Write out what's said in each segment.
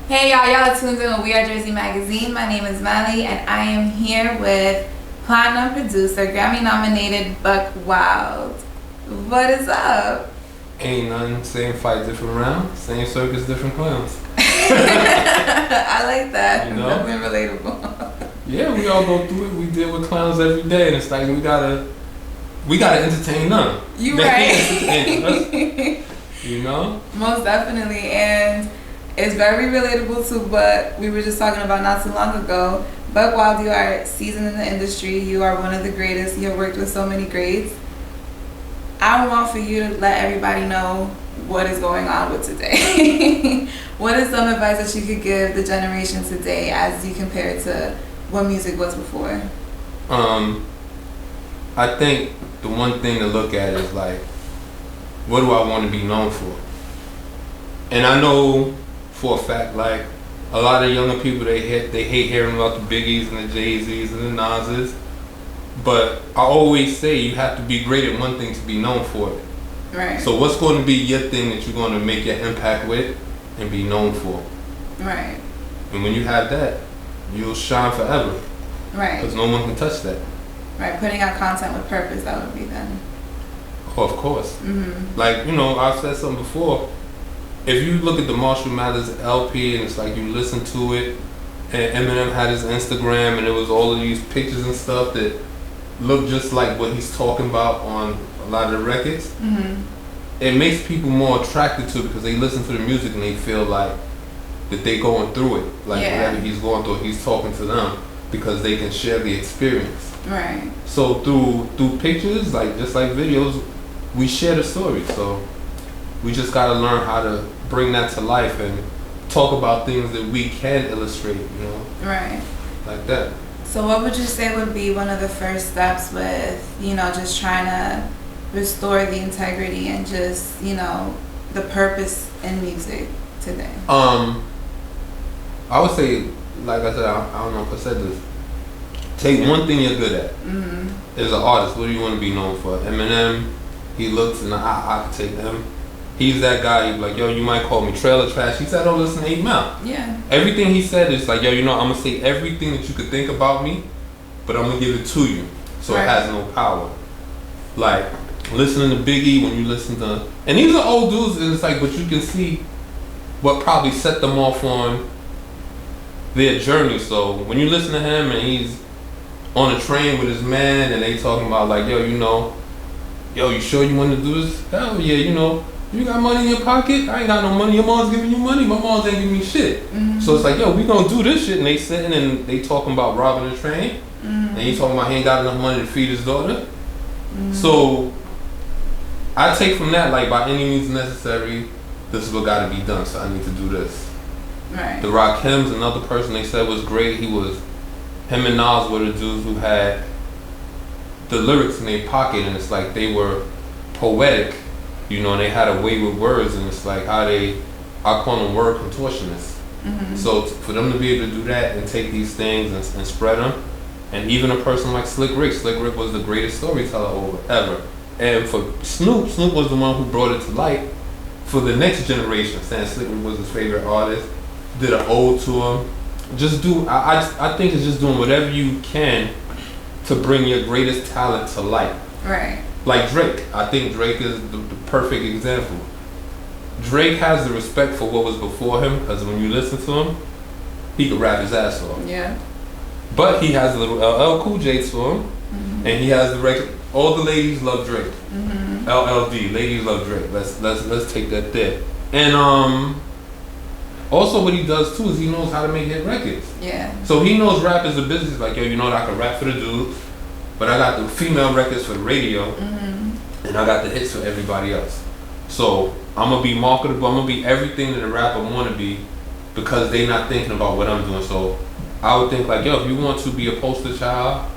Hey y'all tuned in with We Are Jersey Magazine. My name is Melly and I am here with platinum producer, Grammy nominated Buckwild. What is up? Ain't nothing, same fight, different round, same circus, different clowns. I like that. You know? Definitely relatable. Yeah, we all go through it. We deal with clowns every day, and it's like we gotta entertain them. You They right. entertain us, you know? Most definitely, and it's very relatable to what we were just talking about not too long ago. Buckwild, you are seasoned in the industry. You are one of the greatest. You have worked with so many greats. I want for you to let everybody know what is going on with today. What is some advice that you could give the generation today as you compare it to what music was before? I think the one thing to look at is like, what do I want to be known for? And I know for a fact, like, a lot of younger people, they hate hearing about the Biggies and the Jay-Z's and the Nas's. But I always say you have to be great at one thing to be known for it. Right. So what's going to be your thing that you're going to make your impact with and be known for? Right. And when you have that, you'll shine forever. Right. Because no one can touch that. Right. Putting out content with purpose, that would be then. Oh, of course. Mm-hmm. Like, you know, I've said something before. If you look at the Marshall Mathers LP and it's like you listen to it, and Eminem had his Instagram and it was all of these pictures and stuff that look just like what he's talking about on a lot of the records, Mm-hmm. it makes people more attracted to it because they listen to the music and they feel like that they going through it. Like whatever he's going through, he's talking to them because they can share the experience. Right. So through pictures, like just like videos, we share the story. So we just gotta learn how to bring that to life and talk about things that we can illustrate, you know? Right. Like that. So what would you say would be one of the first steps with, you know, just trying to restore the integrity and just, you know, the purpose in music today? I would say, like I said, I don't know if I said this. Take one thing you're good at. Mm-hmm. As an artist, what do you want to be known for? Eminem, he looks and I could take him. He's that guy, you'd be like, yo, you might call me trailer trash. He said, oh, listen, 8 Mile. Yeah. Everything he said is like, yo, you know, I'm going to say everything that you could think about me, but I'm going to give it to you. So It has no power. Like, listening to Biggie, when you listen to, and these are old dudes, and it's like, but you can see what probably set them off on their journey. So when you listen to him and he's on a train with his man and they talking about like, yo, you know, yo, you sure you want to do this? Hell yeah, you know, you got money in your pocket? I ain't got no money. Your mom's giving you money. My mom's ain't giving me shit. Mm-hmm. So it's like, yo, we gonna do this shit. And they sitting and they talking about robbing a train. Mm-hmm. And he talking about he ain't got enough money to feed his daughter. Mm-hmm. So I take from that, like, by any means necessary, this is what gotta be done. So I need to do this. Right. The Rakim's another person they said was great. Him and Nas were the dudes who had the lyrics in their pocket, and it's like they were poetic, you know, and they had a way with words, and it's like I call them word contortionists. Mm-hmm. So for them to be able to do that and take these things and spread them, and even a person like Slick Rick was the greatest storyteller ever. And for Snoop was the one who brought it to light for the next generation, saying Slick Rick was his favorite artist, did an ode to him. I think it's just doing whatever you can to bring your greatest talent to light. Right. Like Drake. I think Drake is the perfect example. Drake has the respect for what was before him because when you listen to him, he could rap his ass off. Yeah. But he has a little LL Cool J to him, Mm-hmm. and he has the record. All the ladies love Drake. Mm-hmm. LLD, ladies love Drake. Let's take that there. And also what he does too is he knows how to make hit records. Yeah. So he knows rap is a business. Like, yo, you know what, I can rap for the dudes, but I got the female records for the radio, Mm-hmm. and I got the hits for everybody else. So I'm gonna be marketable. I'm gonna be everything that a rapper want to be because they not thinking about what I'm doing. So I would think like, yo, if you want to be a poster child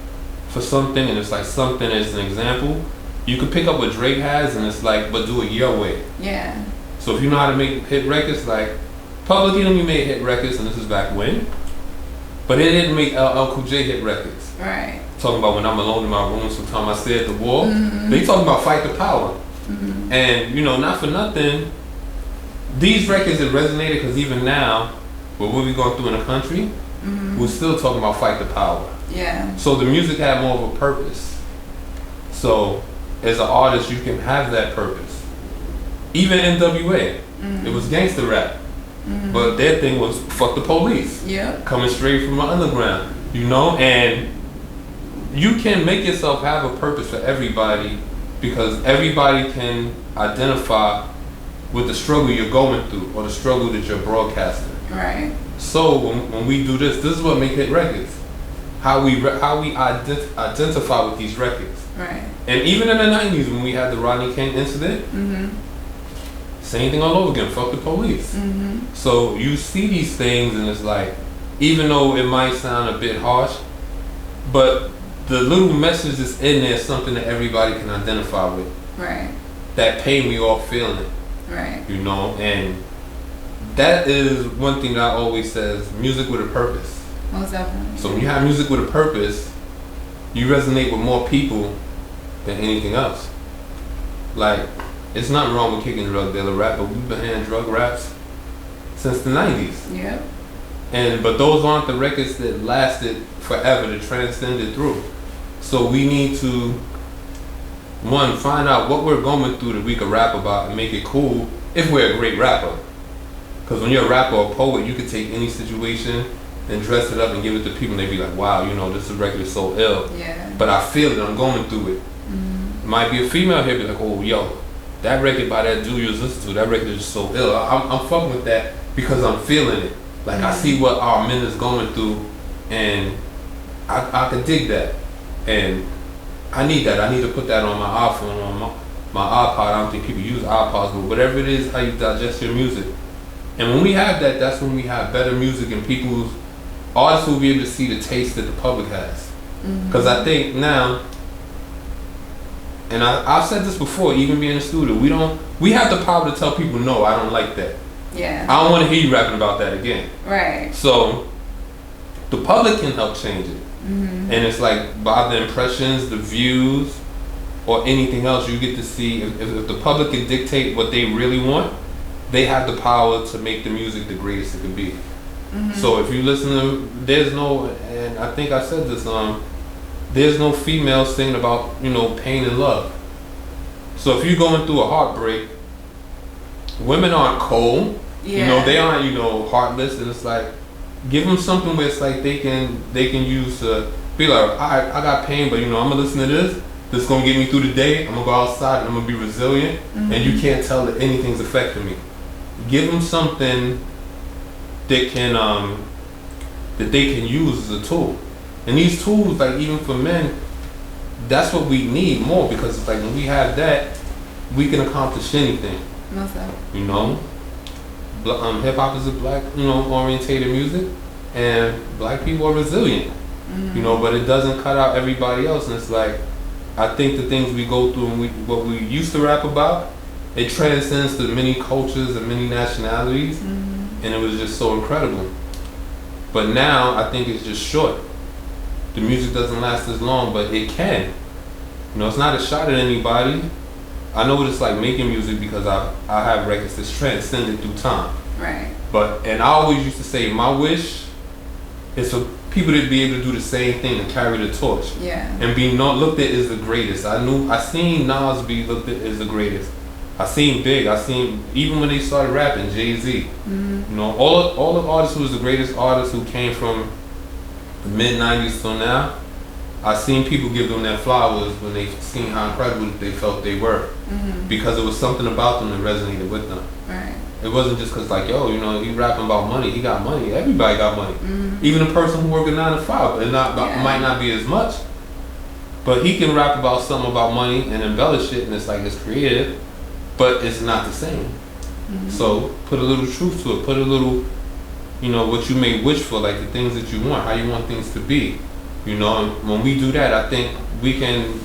for something, and it's like something as an example, you could pick up what Drake has, and it's like, but do it your way. Yeah. So if you know how to make hit records, like Public Enemy made hit records, and this is back when, but they didn't make LL Cool J hit records. Right. Talking about when I'm alone in my room, sometimes I stare at the wall. Mm-hmm. They talking about fight the power. Mm-hmm. And, you know, not for nothing, these records have resonated because even now, But what we going through in the country, we're still talking about fight the power. Yeah. So the music had more of a purpose. So as an artist, you can have that purpose. Even NWA, it was gangster rap. But their thing was fuck the police. Yeah. Coming straight from the underground, you know? And you can make yourself have a purpose for everybody because everybody can identify with the struggle you're going through or the struggle that you're broadcasting. Right. So when we do this is what make hit records. How we identify with these records. Right. And even in the 90s when we had the Rodney King incident, same thing all over again, fuck the police. So you see these things and it's like, even though it might sound a bit harsh, but the little message that's in there is something that everybody can identify with. Right. That pain we all feeling it. Right. You know, and that is one thing that I always says, music with a purpose. Most definitely. So when you have music with a purpose, you resonate with more people than anything else. Like, it's nothing wrong with kicking drug dealer rap, but we've been hearing drug raps since the 90s. Yep. But those aren't the records that lasted forever, that transcended through. So we need to, one, find out what we're going through that we could rap about and make it cool if we're a great rapper. Because when you're a rapper or a poet, you can take any situation and dress it up and give it to people and they be like, wow, you know, this record is so ill. Yeah. But I feel it, I'm going through it. Might be a female here be like, oh, yo, that record by that dude you was listening to, that record is so ill. I'm fucking with that because I'm feeling it. Like I see what our men is going through and I can dig that. And I need that. I need to put that on my iPhone, on my iPod. I don't think people use iPods, but whatever it is, how you digest your music. And when we have that, that's when we have better music and people's artists will be able to see the taste that the public has. Because I think now, and I've said this before, even being in the studio, we have the power to tell people, no, I don't like that. Yeah. I don't want to hear you rapping about that again. Right. So the public can help change it. And it's like by the impressions, the views, or anything else, you get to see if the public can dictate what they really want, they have the power to make the music the greatest it can be. So if you listen to, there's no, and I think I said this, there's no female singing about, you know, pain and love. So if you're going through a heartbreak, women aren't cold. Yeah. You know, they aren't, you know, heartless, and it's like, give them something where it's like they can use to be like, I got pain, but you know, I'm gonna listen to this. This is gonna get me through the day. I'm gonna go outside and I'm gonna be resilient, and you can't tell that anything's affecting me. Give them something that can that they can use as a tool. And these tools, like even for men, that's what we need more, because it's like when we have that, we can accomplish anything. You know, hip hop is a black, you know, orientated music, and black people are resilient. You know, but it doesn't cut out everybody else. And it's like, I think the things we go through and what we used to rap about, it transcends to many cultures and many nationalities, and it was just so incredible. But now I think it's just short. The music doesn't last as long, but it can. You know, it's not a shot at anybody. I know what it's like making music because I have records that's transcended through time. Right. And I always used to say my wish is for people to be able to do the same thing and carry the torch. Yeah. And be looked at as the greatest. I seen Nas be looked at as the greatest. I seen Big. I seen, even when they started rapping, Jay-Z. You know, all the artists who was the greatest artists who came from the mid-90s till now, I seen people give them their flowers when they seen how incredible they felt they were. Because it was something about them that resonated with them. Right. It wasn't just because, like, yo, you know, he rapping about money. He got money. Everybody got money. Even a person who working 9 to 5, it might not be as much, but he can rap about something about money and embellish it, and it's like it's creative, but it's not the same. So put a little truth to it. Put a little, you know, what you may wish for, like the things that you want, how you want things to be. You know, and when we do that, I think we can.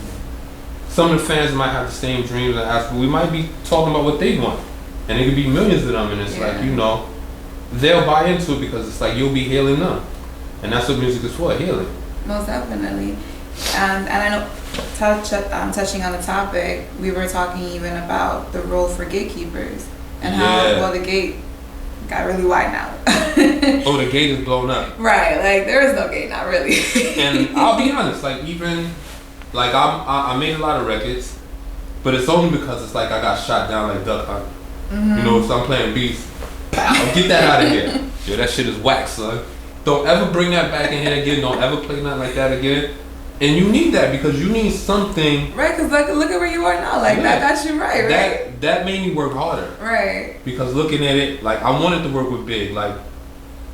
Some of the fans might have the same dreams and ask, but we might be talking about what they want. And it could be millions of them, and it's like, you know, they'll buy into it because it's like you'll be healing them. And that's what music is for, healing. Most definitely. And I know, touching on the topic, we were talking even about the role for gatekeepers and how, well, the got really wide now. Oh, the gate is blown up. Right, like there is no gate now, really. And I'll be honest, like even, like I made a lot of records, but it's only because it's like I got shot down like Duck Hunt. Mm-hmm. You know, so I'm playing beats. Pow, get that out of here. Yo, that shit is whack, son. Don't ever bring that back in here again. Don't ever play nothing like that again. And you need that because you need something. Right, because look at where you are now. Like, that got you right? That made me work harder. Right. Because looking at it, like, I wanted to work with Big. Like,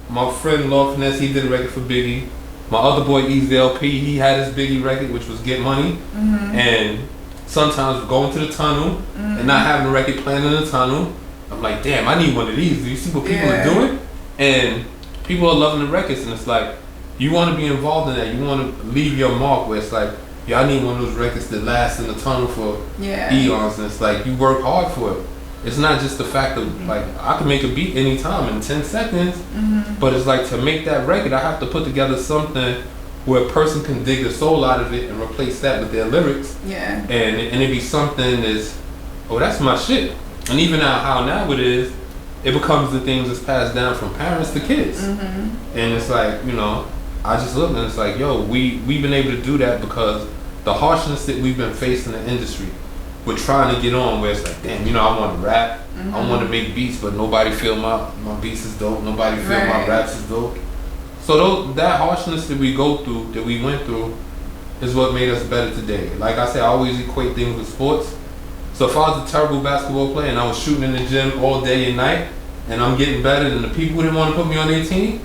my friend Lord Finesse, he did a record for Biggie. My other boy, Easy LP, he had his Biggie record, which was Get Money. Mm-hmm. And sometimes going to the tunnel and not having a record playing in the tunnel, I'm like, damn, I need one of these. Do you see what people are doing? And people are loving the records, and it's like, you want to be involved in that. You want to leave your mark where it's like, yeah, I need one of those records that lasts in the tunnel for eons. And it's like, you work hard for it. It's not just the fact of, like, I can make a beat anytime in 10 seconds, but it's like, to make that record, I have to put together something where a person can dig the soul out of it and replace that with their lyrics. Yeah. And it be something that's, oh, that's my shit. And even now it is, it becomes the things that's passed down from parents to kids. And it's like, you know, I just look and it's like, yo, we've been able to do that because the harshness that we've been facing in the industry, we're trying to get on where it's like, damn, you know, I want to rap, I want to make beats, but nobody feel my beats is dope, nobody feel my raps is dope. So that harshness that we go through, that we went through, is what made us better today. Like I say, I always equate things with sports. So if I was a terrible basketball player and I was shooting in the gym all day and night, and I'm getting better than the people who didn't want to put me on their team,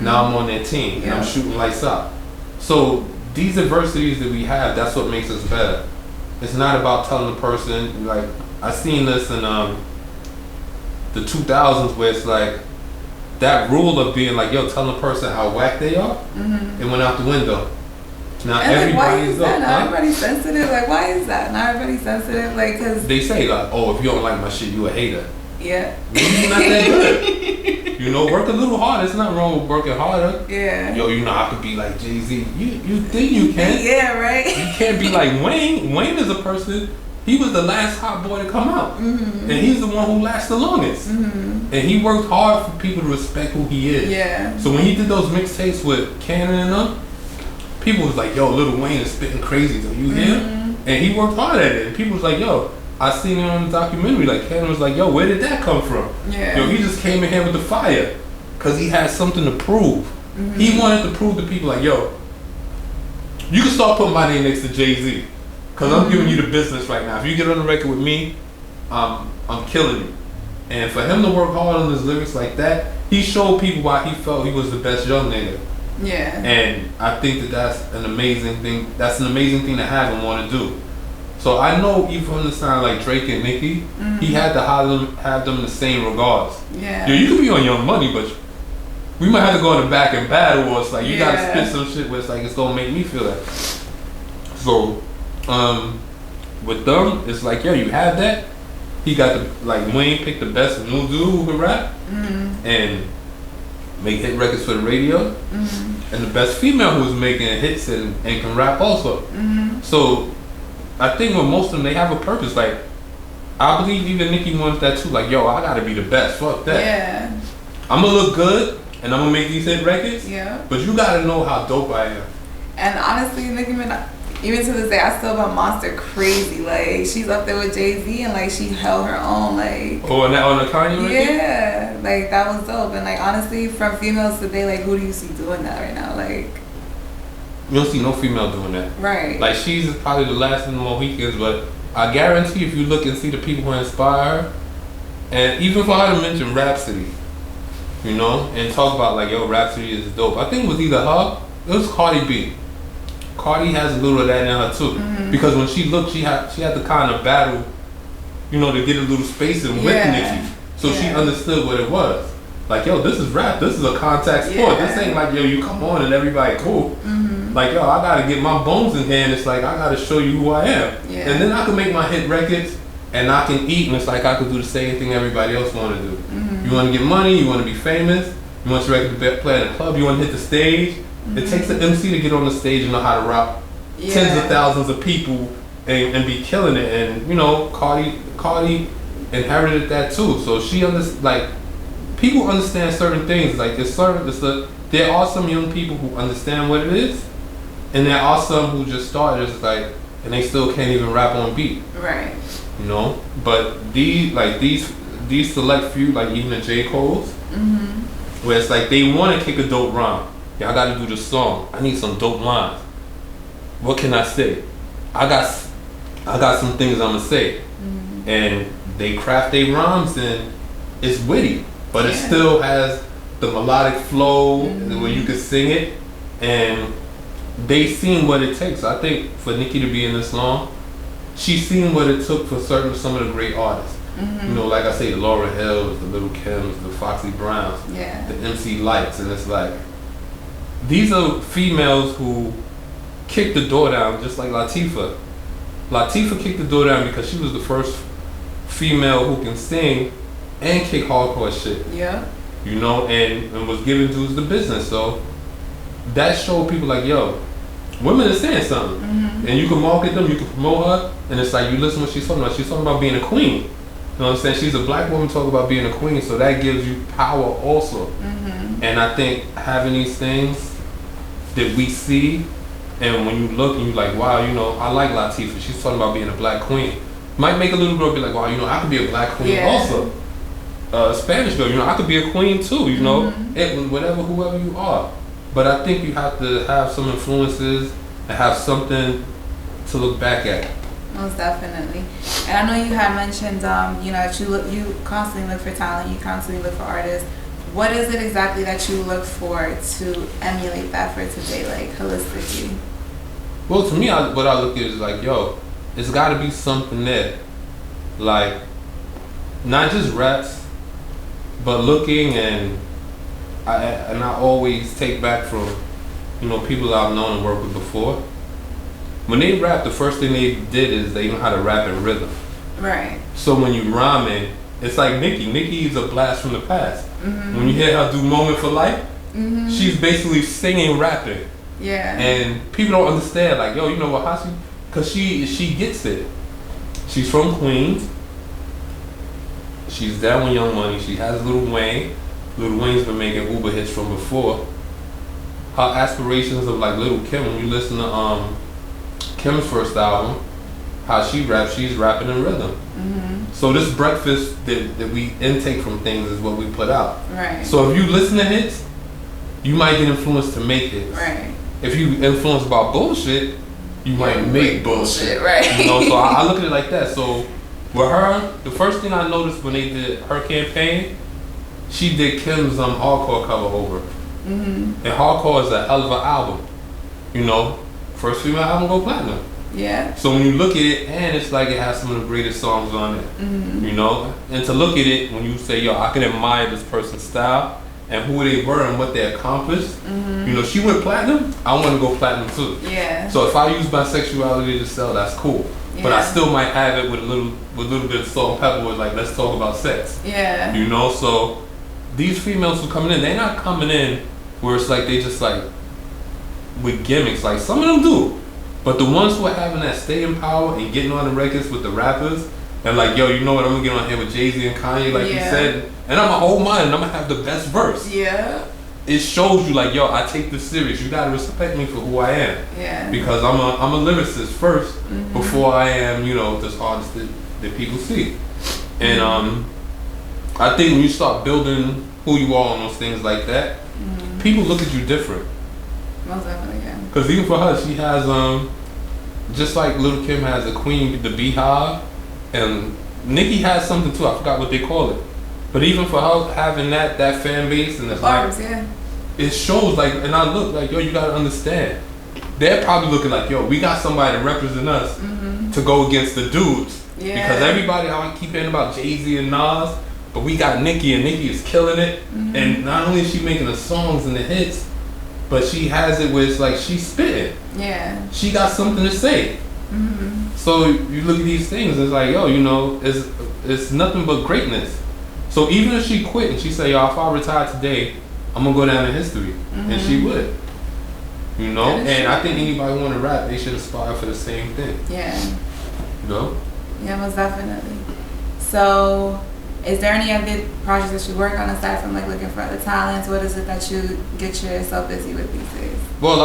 now I'm on their team and I'm shooting lights out. So these adversities that we have, that's what makes us better. It's not about telling the person, like, I seen this in the 2000s where it's like, that rule of being like, yo, telling a person how whack they are, it went out the window. Now and everybody's like, Now everybody's sensitive. Like, why is that? Now everybody's sensitive. Like, cause they say like, oh, if you don't like my shit, you a hater. Yeah. Maybe you're not that good. You know, work a little harder. It's nothing wrong with working harder. Yeah. Yo, you know, I could be like Jay-Z. You think you can? Yeah, right. You can't be like Wayne. Wayne is a person. He was the last hot boy to come out, and he's the one who lasts the longest. And he worked hard for people to respect who he is. Yeah. So when he did those mixtapes with Cannon and them, people was like, yo, Lil Wayne is spitting crazy. Do you hear? And he worked hard at it. And people was like, yo, I seen it on the documentary. Like, Cannon was like, yo, where did that come from? Yeah. Yo, he just came in here with the fire because he had something to prove. He wanted to prove to people like, yo, you can start putting my name next to Jay-Z because I'm giving you the business right now. If you get on the record with me, I'm killing you. And for him to work hard on his lyrics like that, he showed people why he felt he was the best young nigga. Yeah. And I think that that's an amazing thing. That's an amazing thing to have and want to do. So I know even from the sound like Drake and Nicki, he had to have them in the same regards. Yeah. Yo, you could be on Young Money, but we might have to go in the back and battle, or it's like you gotta spit some shit where it's like it's gonna make me feel that. So with them, it's like, yo, you have that. He got the, like, Wayne picked the best new dude who can rap and make hit records for the radio, and the best female who was making hits and can rap also. So I think with most of them, they have a purpose. Like, I believe even Nicki wants that too. Like, yo, I gotta be the best. Fuck that. Yeah. I'm gonna look good and I'm gonna make these hit records. Yeah. But you gotta know how dope I am. And honestly, Nicki Minaj, even to this day, I still about Monster crazy. Like, she's up there with Jay-Z and like she held her own. Like, oh, and that on the Kanye record? Yeah, like that was dope. And like honestly, from females today, like who do you see doing that right now? Like, you don't see no female doing that. Right. Like, she's probably the last in the Mohicans, but I guarantee if you look and see the people who inspire her, and even for her to mention Rhapsody, you know, and talk about like, yo, Rhapsody is dope. I think it was either her, it was Cardi B. Cardi has a little of that in her too, because when she looked, she had to kind of battle, you know, to get a little spacing with Nicki, so she understood what it was. Like, yo, this is rap. This is a contact sport. This ain't like, yo, you come on and everybody cool. Like, yo, I gotta get my bones in here, and it's like, I gotta show you who I am. And then I can make my hit records, and I can eat, and it's like I could do the same thing everybody else want to do. You want to get money, you want to be famous, you want your record to play at a club, you want to hit the stage. It takes an MC to get on the stage and know how to rock tens of thousands of people and be killing it. And, you know, Cardi inherited that too. So she understood, like, people understand certain things. Like there are some young people who understand what it is, and there are some who just started just like, and they still can't even rap on beat. Right. You know, but these select few, like even the J. Cole's, where it's like they want to kick a dope rhyme. Yeah, I got to do the song. I need some dope lines. What can I say? I got some things I'm gonna say, and they craft their rhymes and it's witty, but it still has the melodic flow where you can sing it, and they seen what it takes. I think for Nicki to be in this song, she's seen what it took for some of the great artists. You know, like I say, the Lauryn Hills, the Little Kims, the Foxy Browns, the MC Lights, and it's like these are females who kicked the door down, just like Latifah. Latifah kicked the door down because she was the first female who can sing and kick hardcore shit. Yeah. You know, and was giving dudes the business. So that showed people like, yo, women are saying something. And you can market them, you can promote her, and it's like you listen to what she's talking about. She's talking about being a queen. You know what I'm saying? She's a black woman talking about being a queen, so that gives you power also. And I think having these things that we see, and when you look and you're like, wow, you know, I like Latifah. She's talking about being a black queen. Might make a little girl be like, wow, you know, I could be a black queen also. Spanish girl, you know, I could be a queen too, you know, whoever you are. But I think you have to have some influences and have something to look back at. Most definitely. And I know you had mentioned, you know, that you constantly look for talent, you constantly look for artists. What is it exactly that you look for to emulate that for today, like holistically? Well, to me, what I look at is like, yo, it's got to be something that, like, not just raps, but looking and I always take back from, you know, people I've known and worked with before. When they rap, the first thing they did is they know how to rap in rhythm. Right. So when you rhyming, it's like Nicki. Nicki is a blast from the past. When you hear her do Moment for Life, she's basically singing, rapping. Yeah. And people don't understand, like, yo, you know what, how she, because she gets it. She's from Queens. She's down with Young Money. She has Lil Wayne. Lil Wayne's been making Uber hits from before. Her aspirations of like Lil Kim, when you listen to Kim's first album, how she raps, she's rapping in rhythm. So this breakfast that we intake from things is what we put out. Right. So if you listen to hits, you might get influenced to make hits. Right. If you influenced about bullshit, you might make bullshit. Right. You know, so I look at it like that. So with her, the first thing I noticed when they did her campaign, she did Kim's hardcore cover over. And hardcore is a hell of an album. You know, first female album go platinum. Yeah. So when you look at it, and it's like it has some of the greatest songs on it. You know, and to look at it when you say, yo, I can admire this person's style and who they were and what they accomplished. You know, she went platinum. I want to go platinum too. Yeah. So if I use my sexuality to sell, that's cool. Yeah. But I still might have it with a little bit of salt and pepper with like, let's talk about sex. Yeah. You know, so these females who coming in, they're not coming in where it's like they just like with gimmicks. Like some of them do. But the ones who are having that staying power and getting on the records with the rappers and like, yo, you know what, I'm gonna get on here with Jay-Z and Kanye, like you said, and I'm gonna hold mine and I'm gonna have the best verse. Yeah. It shows you like, yo, I take this serious. You gotta respect me for who I am. Yeah. Because I'm a lyricist first before I am, you know, this artist that people see. And I think when you start building who you are on those things like that, people look at you different. Most definitely, yeah. Because even for her, she has, just like Lil Kim has a queen, the Beehive, and Nicki has something too. I forgot what they call it. But even for her having that fan base and it's like, it shows like, and I look like, yo, you gotta understand. They're probably looking like, yo, we got somebody to represent us to go against the dudes. Yeah. Because everybody, I keep hearing about Jay-Z and Nas, but we got Nicki, and Nicki is killing it. And not only is she making the songs and the hits, but she has it where it's like she's spitting. Yeah. She got something to say. So you look at these things, it's like, yo, you know, it's nothing but greatness. So even if she quit and she say, yo, if I retire today, I'm gonna go down in history, and she would. You know, and I think anybody want to rap, they should aspire for the same thing. Yeah. You know. Yeah, most definitely. So, Is there any other projects that you work on aside from like looking for other talents? What is it that you get yourself busy with these days? Well,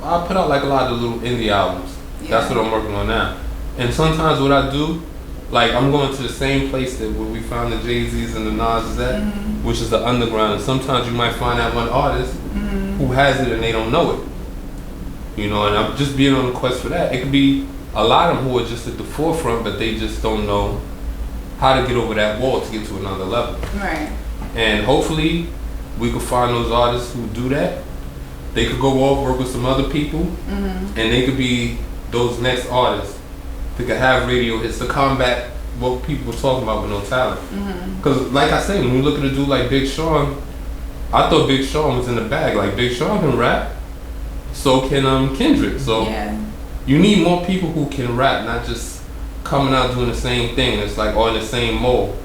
I put out like a lot of little indie albums. Yeah. That's what I'm working on now. And sometimes what I do, like I'm going to the same place that where we found the Jay-Z's and the Nas's at, which is the underground. And sometimes you might find that one artist who has it and they don't know it. You know, and I'm just being on the quest for that. It could be a lot of them who are just at the forefront, but they just don't know how to get over that wall to get to another level. Right. And hopefully we could find those artists who do that. They could go off, work with some other people, and they could be those next artists that could have radio hits to combat what people were talking about with no talent. Because like I say, when you look at a dude like Big Sean, I thought Big Sean was in the bag. Like Big Sean can rap, so can Kendrick. So you need more people who can rap, not just coming out doing the same thing. It's like all in the same mold.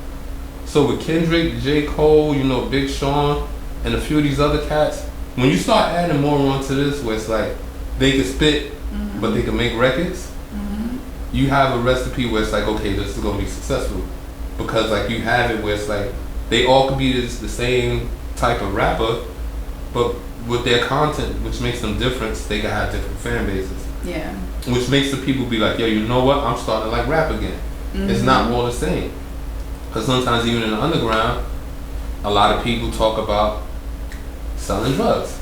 So with Kendrick, J. Cole, you know, Big Sean, and a few of these other cats, when you start adding more onto this, where it's like they can spit, but they can make records, you have a recipe where it's like, okay, this is gonna be successful, because like you have it where it's like they all could be the same type of rapper, but with their content, which makes them different, they can have different fan bases. Yeah. Which makes the people be like, yo, you know what? I'm starting to like rap again. It's not all the same. Because sometimes even in the underground, a lot of people talk about selling drugs.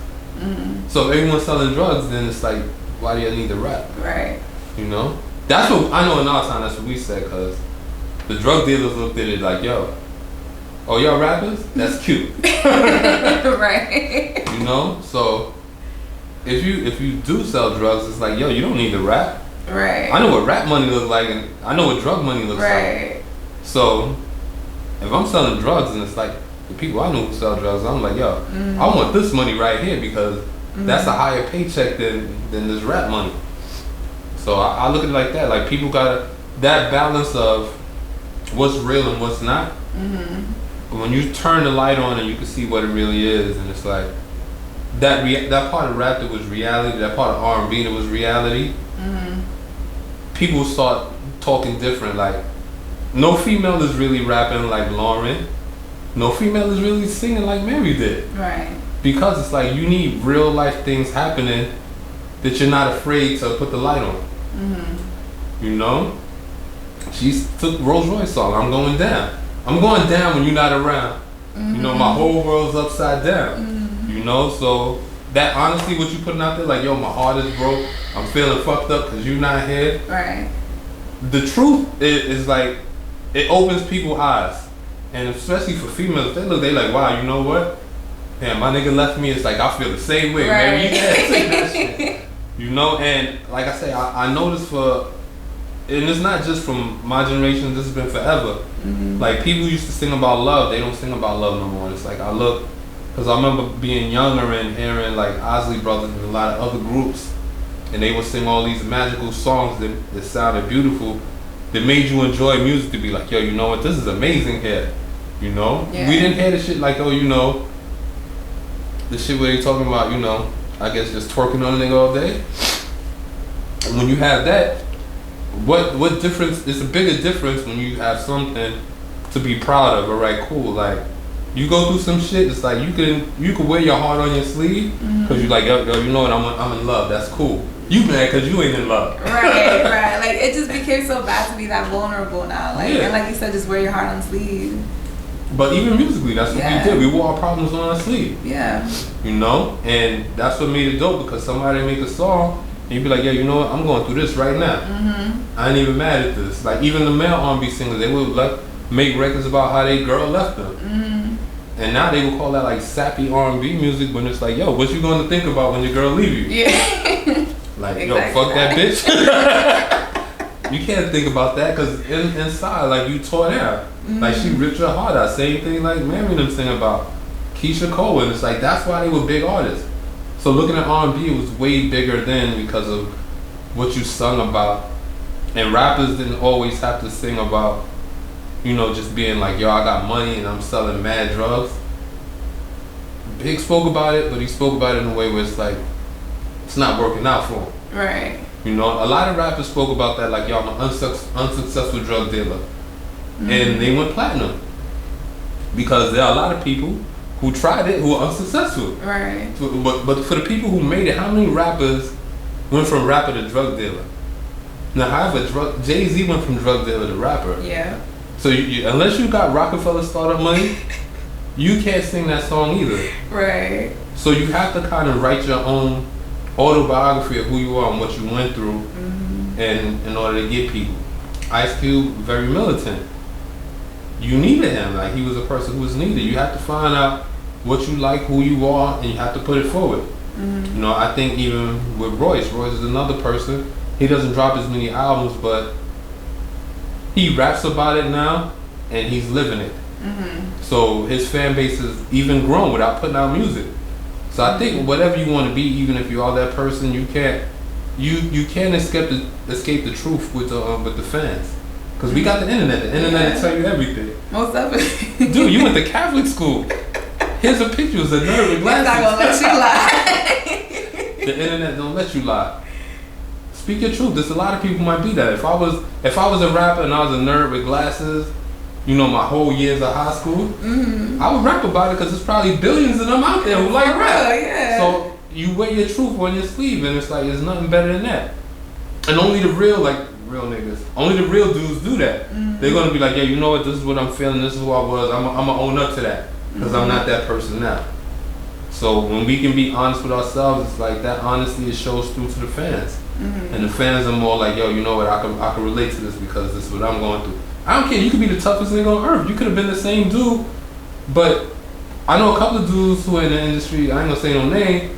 So if everyone's selling drugs, then it's like, why do you need to rap? Right. You know? That's what, I know in our time, that's what we said, because the drug dealers looked at it like, yo, oh, y'all rappers? That's cute. Right. You know? So if you do sell drugs, it's like, yo, you don't need to rap. Right. I know what rap money looks like, and I know what drug money looks like. So if I'm selling drugs, and it's like the people I know who sell drugs, I'm like, yo, I want this money right here, because that's a higher paycheck than this rap money. So I look at it like that. Like people got that balance of what's real and what's not. When you turn the light on and you can see what it really is, and it's like that part of rap that was reality, that part of R&B that was reality, people start talking different. Like no female is really rapping like Lauren. No female is really singing like Mary did. Right. Because it's like you need real life things happening that you're not afraid to put the light on. You know? She took Rolls Royce song, I'm going down. I'm going down when you're not around. You know, my whole world's upside down. You know, so that honestly, what you putting out there, like, yo, my heart is broke, I'm feeling fucked up because you're not here. Right. The truth is like, it opens people's eyes. And especially for females, they like, wow, you know what? Damn, my nigga left me, it's like, I feel the same way. Right. Maybe you can't say that shit. You know, and like I say, I noticed and it's not just from my generation, this has been forever. Like people used to sing about love, they don't sing about love no more. It's like I look, because I remember being younger and hearing like Osley Brothers and a lot of other groups, and they would sing all these magical songs that sounded beautiful, that made you enjoy music, to be like, yo, you know what, this is amazing here. You know? Yeah. We didn't hear the shit like, oh, you know, the shit where they talking about, you know, I guess just twerking on a nigga all day. And when you have that, what difference? It's a bigger difference when you have something to be proud of. Alright, cool. Like you go through some shit. It's like you can wear your heart on your sleeve because you like, yo, you know what? I'm in love. That's cool. You mad because you ain't in love. Right, right. Like it just became so bad to be that vulnerable now. Like and like you said, just wear your heart on the sleeve. But even musically, that's what we did. We wore our problems on our sleeve. Yeah. You know, and that's what made it dope, because somebody make a song and you be like, yeah, you know what? I'm going through this right now. I ain't even mad at this. Like even the male R&B singers, they would like make records about how they girl left them. And now they would call that like sappy R&B music, when it's like, yo, what you going to think about when your girl leave you? Yeah. Like, yo, fuck that bitch. You can't think about that, because inside, like, you tore down. Like, she ripped your heart out. Same thing like Mary and them sing about Keisha Cole. And it's like, that's why they were big artists. So looking at R&B, it was way bigger then because of what you sung about. And rappers didn't always have to sing about, you know, just being like, yo, I got money and I'm selling mad drugs. Big spoke about it, but he spoke about it in a way where it's like, it's not working out for him. Right. You know, a lot of rappers spoke about that, like, yo, I'm an unsuccessful drug dealer. And they went platinum. because there are a lot of people who tried it who are unsuccessful. Right. But for the people who made it, how many rappers went from rapper to drug dealer? Now, however, Jay-Z went from drug dealer to rapper. Yeah. So unless you got Rockefeller startup money, you can't sing that song either. Right. So you have to kind of write your own autobiography of who you are and what you went through, and in order to get people. Ice Cube, very militant. You needed him. Like, he was a person who was needed. You have to find out what you like, who you are, and you have to put it forward. You know, I think even with Royce is another person. He doesn't drop as many albums, but he raps about it now, and he's living it. So his fan base has even grown without putting out music. So I think whatever you want to be, even if you are that person, you can't escape the truth with the fans. Because we got the internet. The internet will tell you everything. Most of it. Dude, you went to Catholic school. Here's a picture of a nerd with glasses. It's not gonna let you lie. The internet don't let you lie. Speak your truth. There's a lot of people might be that. If I was a rapper and I was a nerd with glasses, you know, my whole years of high school, I would rap about it because there's probably billions of them out there who like rap. Yeah. So you wear your truth on your sleeve, and it's like, there's nothing better than that. And only the real niggas, only the real dudes do that. They're gonna be like, yeah, you know what? This is what I'm feeling. This is who I was. I'm gonna own up to that because I'm not that person now. So when we can be honest with ourselves, it's like that honesty, it shows through to the fans. And the fans are more like, yo, you know what? I can relate to this because this is what I'm going through. I don't care. You could be the toughest nigga on earth. You could have been the same dude, but I know a couple of dudes who are in the industry. I ain't gonna say no name,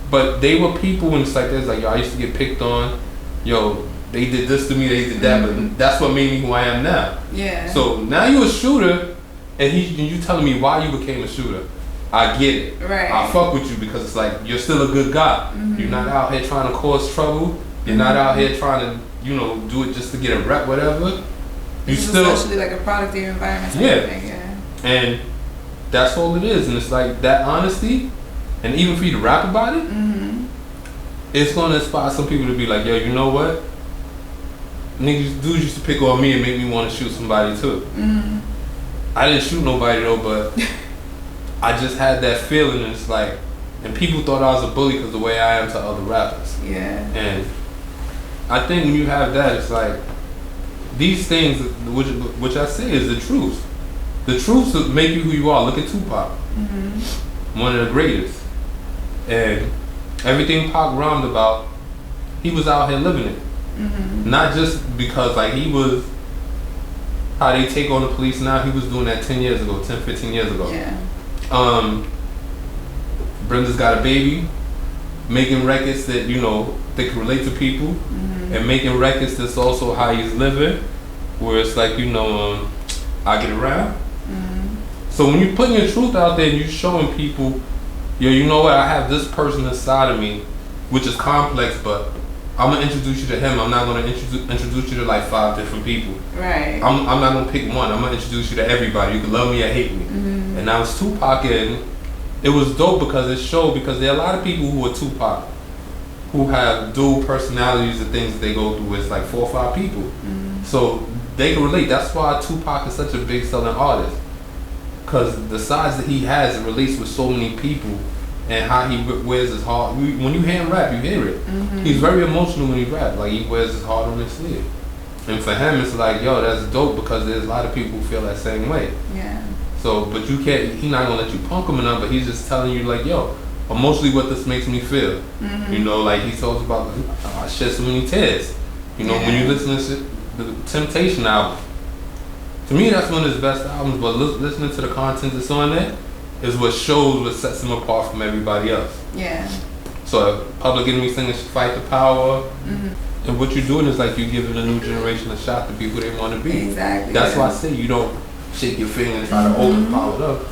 but they were people, and it's like this. Like, yo, I used to get picked on. Yo, they did this to me. They did that, but that's what made me who I am now. Yeah. So now you're a shooter, and you telling me why you became a shooter. I get it. Right. I fuck with you because it's like you're still a good guy. You're not out here trying to cause trouble. You're not out here trying to, you know, do it just to get a rep, whatever. You still essentially like a product of your environment. Yeah. And that's all it is. And it's like that honesty, and even for you to rap about it, it's gonna inspire some people to be like, yo, you know what? Niggas dudes used to pick on me and make me want to shoot somebody too. I didn't shoot nobody though, but I just had that feeling, and it's like, and people thought I was a bully because the way I am to other rappers. Yeah. And I think when you have that, it's like these things, which I say is the truth. The truth to make you who you are. Look at Tupac, one of the greatest, and everything Pac rhymed about, he was out here living it. Not just because like he was how they take on the police now. He was doing that 10 years ago, 10, 15 years ago. Yeah. Brenda's Got a Baby, making records that, you know, they can relate to people, and making records that's also how he's living, where it's like, you know, I get around. So when you're putting your truth out there and you're showing people, yo, you know what, I have this person inside of me, which is complex, but I'm gonna introduce you to him. I'm not gonna introduce you to like 5 different people. Right. I'm not gonna pick one. I'm gonna introduce you to everybody. You can love me or hate me. And now it's Tupac, and it was dope because it showed, because there are a lot of people who are Tupac who have dual personalities and things that they go through. It's like 4 or 5 people. So they can relate. That's why Tupac is such a big selling artist, because the sides that he has relates with so many people, and how he wears his heart. When you hear him rap, you hear it. He's very emotional when he rap. Like, he wears his heart on his sleeve. And for him, it's like, yo, that's dope, because there's a lot of people who feel that same way. Yeah. So, but you can't, he's not gonna let you punk him enough, but he's just telling you like, yo, emotionally what this makes me feel. You know, like he talks about, I shed so many tears. You know, when you listen to the Temptation album, to me that's one of his best albums, but listening to the content that's on there is what shows what sets him apart from everybody else. Yeah. So Public Enemy singing Fight the Power, and what you're doing is like you're giving a new generation a shot to be who they want to be. Exactly. That's why I say you don't shake your finger and try to overpower it up.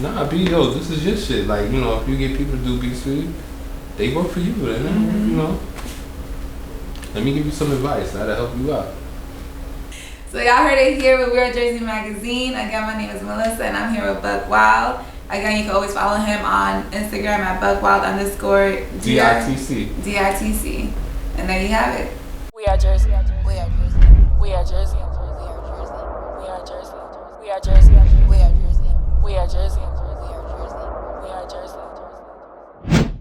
Nah, yo, this is your shit. Like, you know, if you get people to do beats for you, they work for you, and you know. Let me give you some advice that'll help you out. So y'all heard it here with Weird Jersey Magazine. Again, my name is Melissa, and I'm here with Buckwild. Again, you can always follow him on Instagram at Buckwild_DITC. DITC. And there you have it. We are Jersey. We are Jersey. We are Jersey. We are Jersey. We are Jersey. We are Jersey.